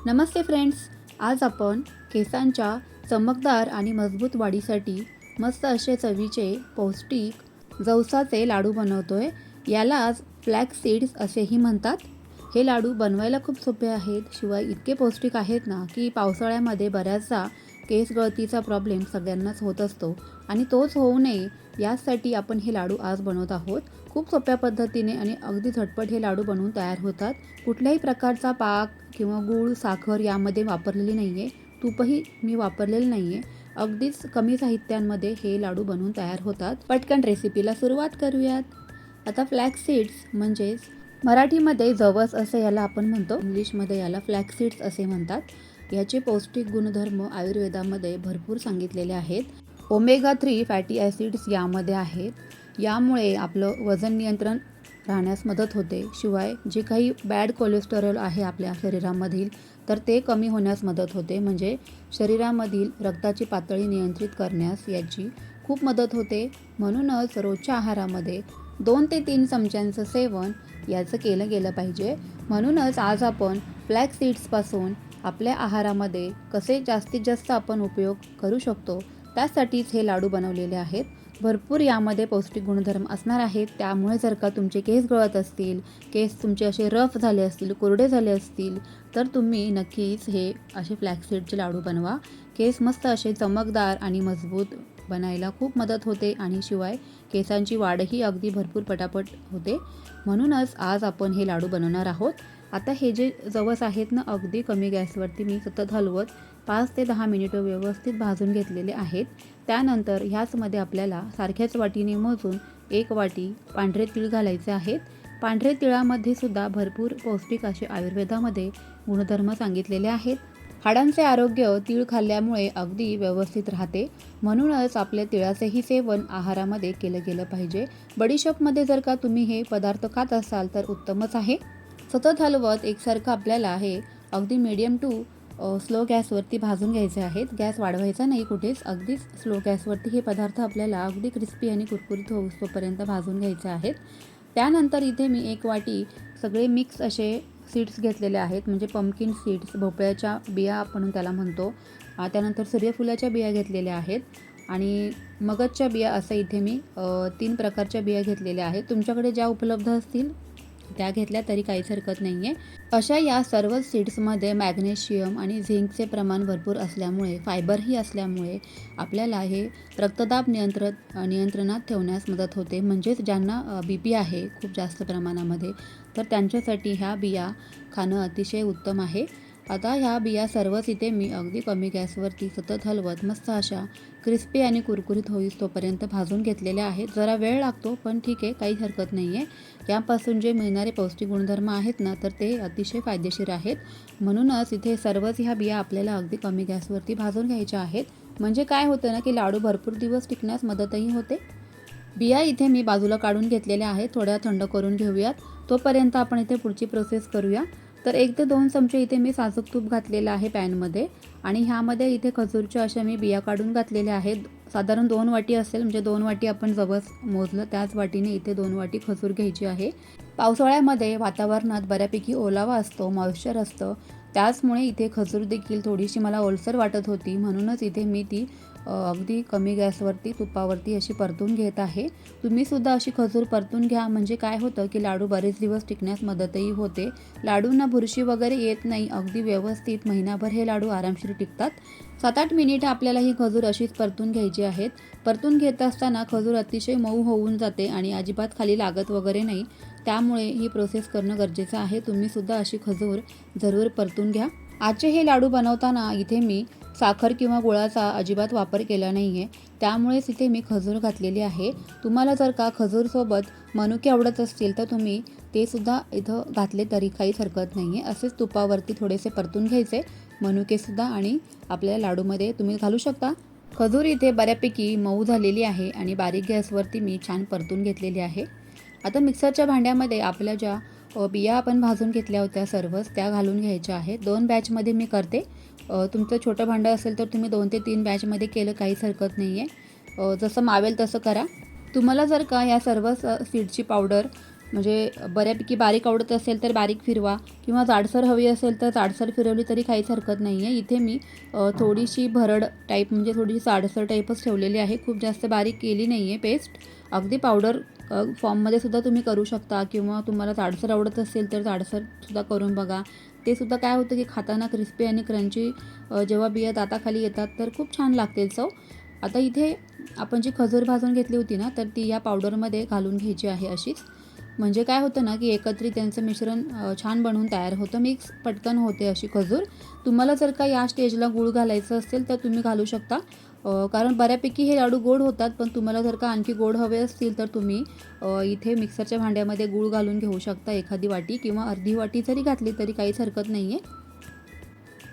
नमस्ते friends. आज आपण केसांच्या चमकदार आणि मजबूत वाढीसाठी मस्त असे चवीचे पौष्टिक जवसाचे लाडू बनवतोय. यालाच फ्लॅक्स सीड्स असेही म्हणतात. हे लाडू बनवायला खूप सोपे आहेत, शिवाय इतके पौष्टिक आहेत ना की पावसाळ्यामध्ये बऱ्याचदा केस गळतीचा प्रॉब्लेम सगळ्यांनाच होत असतो आणि तोच होऊ नये यासाठी आपण हे लाडू आज बनवत आहोत. खूप सोप्या पद्धतीने आणि अगदी झटपट हे लाडू बनवून तयार होतात. कुठल्याही प्रकारचा पाक किंवा गूळ, साखर यामध्ये वापरलेली नाही आहे. तूपही मी वापरलेलं नाही आहे. अगदीच कमी साहित्यांमध्ये हे लाडू बनवून तयार होतात. पटकन रेसिपीला सुरुवात करूयात. आता फ्लॅक्स सीड्स म्हणजेच मराठीमध्ये जवस असं याला आपण म्हणतो, इंग्लिशमध्ये याला फ्लॅक्स सीड्स असे म्हणतात. याचे पौष्टिक गुणधर्म आयुर्वेदामध्ये भरपूर सांगितलेले आहेत. ओमेगा 3 फॅटी ॲसिड्स यामध्ये आहेत. यामुळे आपलं वजन नियंत्रण राहण्यास मदत होते. शिवाय जे काही बॅड कोलेस्टेरॉल आहे आपल्या शरीरामधील, तर ते कमी होण्यास मदत होते. म्हणजे शरीरामधील रक्ताची पातळी नियंत्रित करण्यास याची खूप मदत होते. म्हणूनच रोजच्या आहारामध्ये 2 ते 3 चमच्यांचं सेवन याचं केलं गेलं पाहिजे. म्हणूनच आज आपण फ्लॅक्स सीड्सपासून आपल्या आहारामध्ये कसे जास्तीत जास्त आपण उपयोग करू शकतो त्यासाठीच हे लाडू बनवलेले आहेत. भरपूर यामध्ये पौष्टिक गुणधर्म असणार आहेत. त्यामुळे जर का तुमचे केस गळत असतील, केस तुमचे असे रफ झाले असतील, कोरडे झाले असतील, तर तुम्ही नक्कीच हे असे फ्लॅक्स सीडचे लाडू बनवा. केस मस्त असे चमकदार आणि मजबूत बनायला खूप मदत होते आणि शिवाय केसांची वाढही अगदी भरपूर पटापट होते. म्हणूनच आज आपण हे लाडू बनवणार आहोत. आता हे जे जवस आहेत ना, अगदी कमी गॅसवरती मी सतत हलवत 5 ते 10 मिनिटं व्यवस्थित भाजून घेतलेले आहेत. त्यानंतर ह्याचमध्ये आपल्याला सारख्याच वाटीने मोजून 1 वाटी पांढरे तीळ घालायचे आहेत. पांढरे तिळामध्ये सुद्धा भरपूर पौष्टिक असे आयुर्वेदामध्ये गुणधर्म सांगितलेले आहेत. हाडांचे आरोग्य तीळ खाल्ल्यामुळे अगदी व्यवस्थित राहते. म्हणूनच आपल्या तिळाचेही सेवन आहारामध्ये केलं गेलं पाहिजे. बडीशोपमध्ये जर का तुम्ही हे पदार्थ खात असाल तर उत्तमच आहे. सतत हलवत एकसारखं आपल्याला हे अगदी मीडियम टू स्लो गॅसवरती भाजून घ्यायचे आहेत. गॅस वाढवायचा नाही कुठेच, अगदीच स्लो गॅसवरती हे पदार्थ आपल्याला अगदी क्रिस्पी आणि कुरकुरीत होईपर्यंत भाजून घ्यायचे आहेत. त्यानंतर इथे मी 1 वाटी सगळे मिक्स असे सीड्स घेतलेले आहेत. म्हणजे पंपकिन सीड्स, भोपळ्याच्या बिया आपण त्याला म्हणतो. त्यानंतर सूर्यफुलाच्या बिया घेतलेल्या आहेत आणि मगजच्या बिया असं इथे मी 3 प्रकारच्या बिया घेतलेल्या आहेत. तुमच्याकडे ज्या उपलब्ध असतील त्या घेतल्या तरी काहीच हरकत नाही आहे. अशा या सर्व सीड्समध्ये मॅग्नेशियम आणि झिंकचे प्रमाण भरपूर असल्यामुळे, फायबरही असल्यामुळे आपल्याला हे रक्तदाब नियंत्रणात ठेवण्यास मदत होते. म्हणजेच ज्यांना BP आहे खूप जास्त प्रमाणामध्ये, तर त्यांच्यासाठी ह्या बिया खाणं अतिशय उत्तम आहे. आता ह्या बिया सर्वच इथे मी अगदी कमी गॅसवरती सतत हलवत मस्त अशा क्रिस्पी आणि कुरकुरीत होईस तोपर्यंत भाजून घेतलेल्या आहेत. जरा वेळ लागतो पण ठीक आहे, काहीच हरकत नाही आहे. यापासून जे मिळणारे पौष्टिक गुणधर्म आहेत ना, तर ते अतिशय फायदेशीर आहेत. म्हणूनच इथे सर्वच ह्या बिया आपल्याला अगदी कमी गॅसवरती भाजून घ्यायच्या आहेत. म्हणजे काय होतं ना की लाडू भरपूर दिवस टिकण्यास मदतही होते. बिया इथे मी बाजूला काढून घेतलेल्या आहेत. थोड्या थंड करून घेऊयात. तोपर्यंत आपण इथे पुढची प्रोसेस करूया. तर 1 ते 2 चमचे इथे मी साजूक तूप घातलेलं आहे पॅनमध्ये आणि ह्यामध्ये इथे खजूरच्या अशा मी बिया काढून घातलेल्या आहेत. साधारण 2 वाटी असेल, म्हणजे 2 वाटी आपण जवस मोजलं त्याच वाटीने इथे 2 वाटी खजूर घ्यायची आहे. पावसाळ्यामध्ये वातावरणात बऱ्यापैकी ओलावा असतो, मॉइश्चर असतं. त्याचमुळे इथे खजूर देखील थोडीशी मला ओलसर वाटत होती. म्हणूनच इथे मी ती अगदी कमी गॅसवरती तुपावरती अशी परतून घेत आहे. तुम्हीसुद्धा अशी खजूर परतून घ्या. म्हणजे काय होतं की लाडू बरेच दिवस टिकण्यास मदतही होते. लाडूंना बुरशी वगैरे येत नाही. अगदी व्यवस्थित महिनाभर हे लाडू आरामशीर टिकतात. 7-8 मिनिटं आपल्याला ही खजूर अशीच परतून घ्यायची आहेत. परतून घेत असताना खजूर अतिशय मऊ होऊन जाते आणि अजिबात खाली लागत वगैरे नाही. त्यामुळे ही प्रोसेस करणं गरजेचं आहे. तुम्हीसुद्धा अशी खजूर जरूर परतून घ्या. आजचे हे लाडू बनवताना इथे मी साखर किंवा गुळाचा अजिबात वापर केला नाही आहे. त्यामुळेच इथे मी खजूर घातलेली आहे. तुम्हाला जर का खजूरसोबत मनुके आवडत असतील तर तुम्ही ते सुद्धा इथं घातले तरी काहीच हरकत नाही आहे. असेच तुपावरती थोडेसे परतून घ्यायचे मनुकेसुद्धा आणि आपल्या लाडूमध्ये तुम्ही घालू शकता. खजूर इथे बऱ्यापैकी मऊ झालेली आहे आणि बारीक गॅसवरती मी छान परतून घेतलेली आहे. आता मिक्सरच्या भांड्यामध्ये आपल्या ज्या बिया आपण भाजून घेतल्या होत्या सर्वच त्या घालून घ्यायच्या आहेत. 2 बॅचमध्ये मी करते. तुमचं छोटं भांडं असेल तर तुम्ही 2 ते 3 बॅचमध्ये केलं काहीच हरकत नाही आहे. जसं मावेल तसं करा. तुम्हाला जर का या सर्व सीडची पावडर म्हणजे बऱ्यापैकी बारीक आवडत असेल तर बारीक फिरवा किंवा जाडसर हवी असेल तर जाडसर फिरवली तरी काहीच हरकत नाही आहे. इथे मी थोडीशी भरड टाईप म्हणजे थोडीशी जाडसर टाईपच ठेवलेली आहे. खूप जास्त बारीक केली नाही आहे पेस्ट. अगदी पावडर फॉर्ममध्ये सुद्धा तुम्ही करू शकता किंवा तुम्हाला जाडसर आवडत असेल तर जाडसरसुद्धा करून बघा. ते सुद्धा काय होतं की खाताना क्रिस्पी आणि क्रंची जेव्हा बिया दाताखाली येतात तर खूप छान लागते चव. आता इथे आपण जी खजूर भाजून घेतली होती ना तर ती या पावडरमध्ये घालून घ्यायची आहे अशीच. म्हणजे काय होतं ना की एकत्रित त्यांचं मिश्रण छान बनवून तयार होतं. मिक्स पटकन होते अशी खजूर. तुम्हाला जर का या स्टेजला गूळ घालायचं असेल तर तुम्ही घालू शकता. कारण बऱ्यापैकी हे लाडू गोड होतात, पण तुम्हाला जर का आणखी गोड हवे असतील तर तुम्ही इथे मिक्सरच्या भांड्यामध्ये गूळ घालून घेऊ शकता. एखादी वाटी किंवा अर्धी वाटी जरी घातली तरी काहीच हरकत नाही आहे.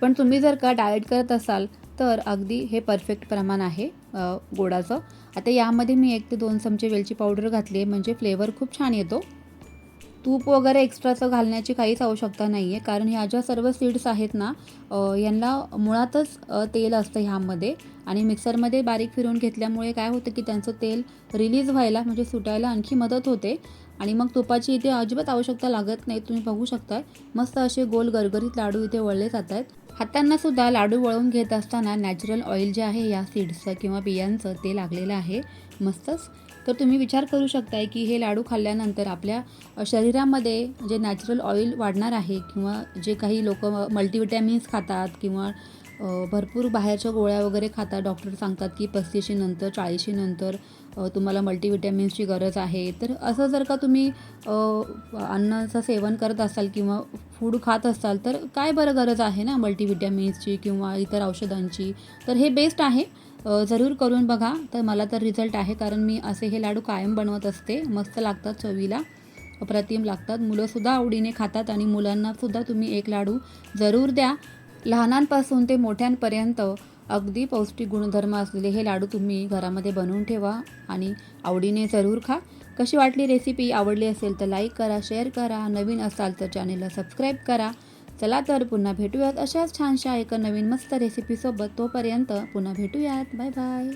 पण तुम्ही जर का डाएट करत असाल तर अगदी हे परफेक्ट प्रमाण आहे गोडाचं. आता यामध्ये मी 1 ते 2 चमचे वेलची पावडर घातली आहे म्हणजे फ्लेवर खूप छान येतो. तूप वगैरे एक्स्ट्राचं घालण्याची काहीच आवश्यकता नाही आहे, कारण ह्या ज्या सर्व सीड्स आहेत ना यांना मुळातच तेल असतं ह्यामध्ये आणि मिक्सरमध्ये बारीक फिरवून घेतल्यामुळे काय होतं की त्यांचं तेल रिलीज व्हायला म्हणजे सुटायला आणखी मदत होते आणि मग तुपाची इथे अजिबात आवश्यकता लागत नाही. तुम्ही बघू शकता मस्त असे गोल गरगरीत लाडू इथे वळले जात आहेत. हातांनासुद्धा लाडू वळवून घेत असताना नॅचरल ऑइल जे आहे या सीड्सचं किंवा बियांचं ते लागलेलं आहे मस्तच. तर तुम्ही विचार करू शकताय की हे लाडू खाल्ल्यानंतर आपल्या शरीरामध्ये जे नॅचरल ऑइल वाढणार आहे किंवा जे काही लोकं मल्टीविटॅमिन्स खातात किंवा भरपूर बाहेरच्या गोळ्या वगैरे खातात. डॉक्टर सांगतात की 35शी नंतर 40शी नंतर तुम्हाला मल्टीविटॅमिन्सची गरज आहे. तर असं जर का तुम्ही अन्नाचं सेवन करत असाल किंवा फूड खात असाल तर काय बरं गरज आहे ना मल्टीविटॅमिन्सची किंवा इतर औषधांची. तर हे बेस्ट आहे. जरूर करून बघा. तर मला तर रिझल्ट आहे, कारण मी असे हे लाडू कायम बनवत असते. मस्त लागतात चवीला, अप्रतिम लागतात. मुलंसुद्धा आवडीने खातात आणि मुलांनासुद्धा तुम्ही एक लाडू जरूर द्या. लहानांपासून ते मोठ्यांपर्यंत अगदी पौष्टिक गुणधर्म असलेले हे लाडू तुम्ही घरामध्ये बनवून ठेवा आणि आवडीने जरूर खा. कशी वाटली रेसिपी? आवडली असेल तर लाईक करा, शेअर करा. नवीन असाल तर चॅनेलला सबस्क्राईब करा. चला तर पुन्हा भेटूयात अशाच छानशा एका नवीन मस्त रेसिपीसोबत. तोपर्यंत पुन्हा भेटूयात. Bye bye.